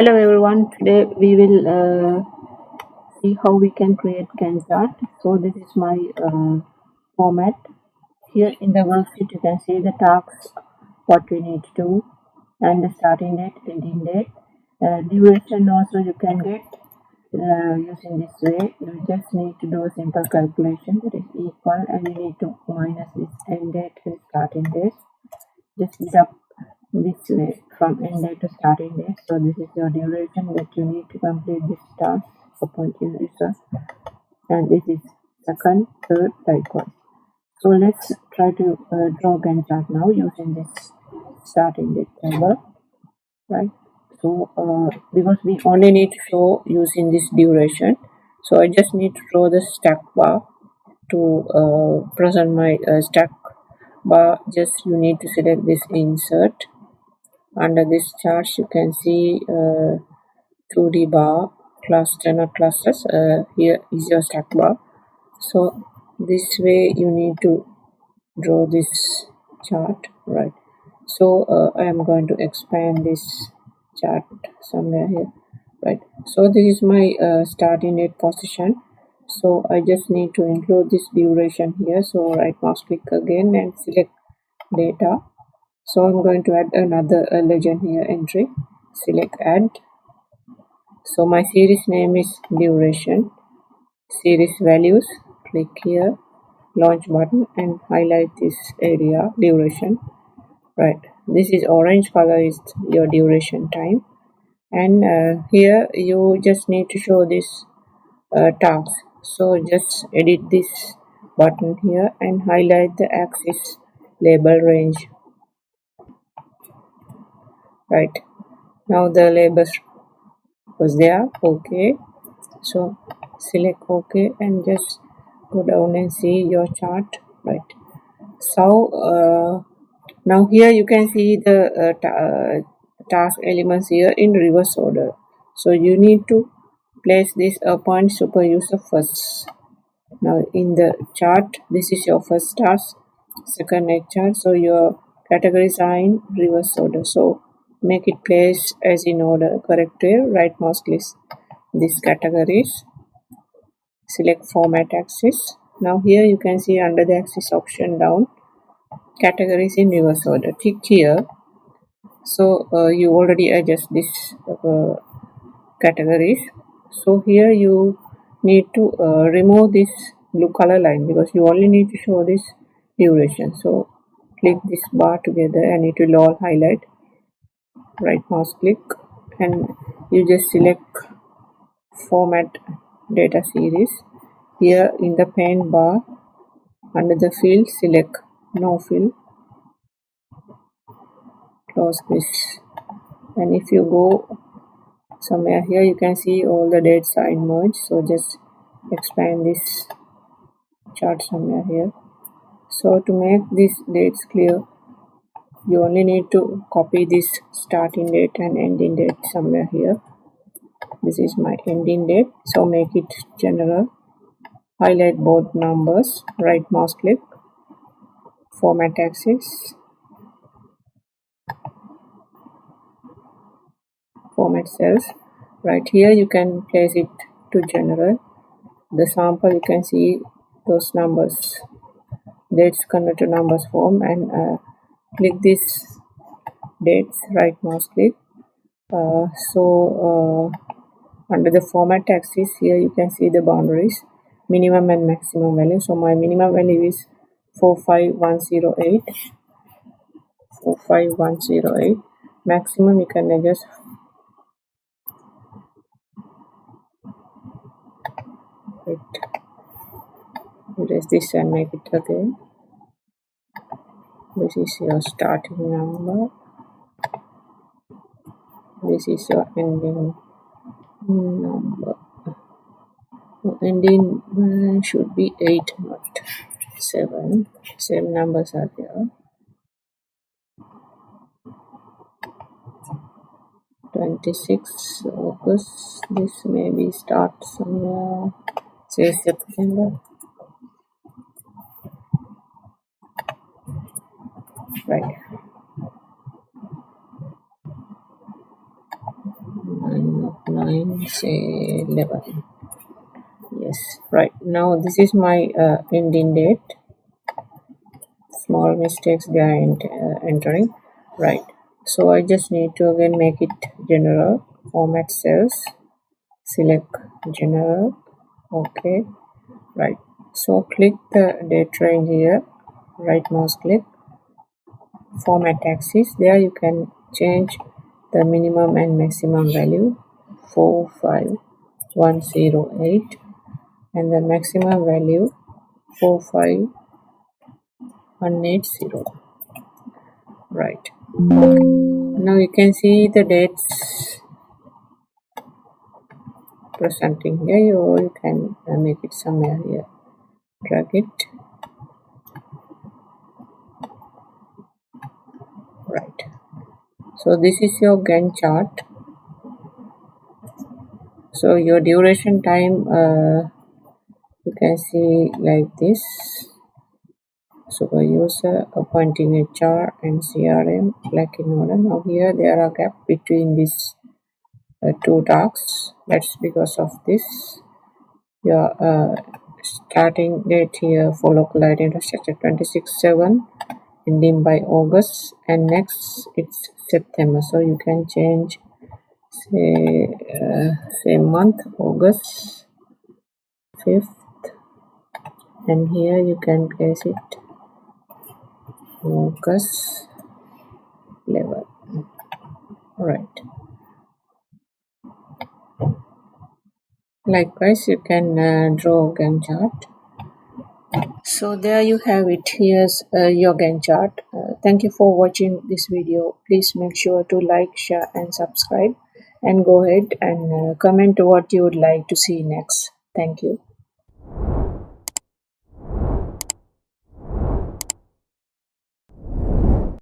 Hello everyone, today we will see how we can create Gantt chart. So this is my format. Here in the worksheet you can see the tasks, what we need to do, and the starting date, ending date. Duration also you can get using this way. You just need to do a simple calculation that is equal, and you need to minus this end date and starting date. Just deduct this way from end date to starting date. So this is your duration that you need to complete this task upon user, and this is second, third, likewise. So let's try to draw Gantt chart now using this starting date table, right? So because we only need to show using this duration, so I just need to draw the stack bar to present my stack bar. Just you need to select this insert. Under this chart you can see 2D bar cluster, not clusters. Here is your stack bar. So this way you need to draw this chart, right? So I am going to expand this chart somewhere here, right? So this is my starting date position. So I just need to include this duration here. So right mouse click again and select data. So I'm going to add another legend here, entry, select add. So my series name is duration, series values, click here, launch button and highlight this area, duration, right? This is orange color is your duration time, and here you just need to show this task. So just edit this button here and highlight the axis label range, right? Now the labels was there. Okay, so select OK and just go down and see your chart, right? So now here you can see the task elements here in reverse order. So you need to place this point super user first. Now in the chart, this is your first task, second next chart. So your categories are in reverse order. So make it place as in order. Correct here. Right mouse click these categories. Select format axis. Now here you can see under the axis option down, categories in reverse order. Click here. So you already adjust this categories. So here you need to remove this blue color line because you only need to show this duration. So click this bar together and it will all highlight. Right mouse click and you just select format data series. Here in the paint bar under the field select no fill, close this, and if you go somewhere here you can see all the dates are in merge. So just expand this chart somewhere here. So to make these dates clear, you only need to copy this starting date and ending date somewhere here. This is my ending date, so make it general, highlight both numbers, right mouse click, format axis, format cells. Right here you can place it to general. The sample you can see those numbers, dates convert to numbers form, and click this dates, right mouse click. Under the format axis here you can see the boundaries, minimum and maximum value. So my minimum value is 45108, 45108. Maximum you can adjust it, erase this and make it again. This is your starting number, this is your ending number. Ending should be 8, not 7. Same numbers are there. 26 August. This maybe start somewhere, say September. Right. 9, say 11. Yes, right. Now this is my ending date. Small mistakes they are entering. Right. So I just need to again make it general. Format cells. Select general. Okay. Right. So click the date range here. Right mouse click. Format axis. There you can change the minimum and maximum value. 45108 and the maximum value 45180. Right. Okay. Now you can see the dates presenting here, or you can make it somewhere here. Drag it. Right. So this is your Gantt chart. So your duration time you can see like this. Super user, appointing HR and CRM like in order. Now here there are gap between these two tasks. That's because of this. Your starting date here for local identity structure 26/7, ending by August, and next it's September. So you can change say month August 5th, and here you can place it August 11. Right. Likewise, you can draw Gantt chart. So there you have it. Here's your Gantt chart. Thank you for watching this video. Please make sure to like, share, and subscribe. And go ahead and comment what you would like to see next. Thank you.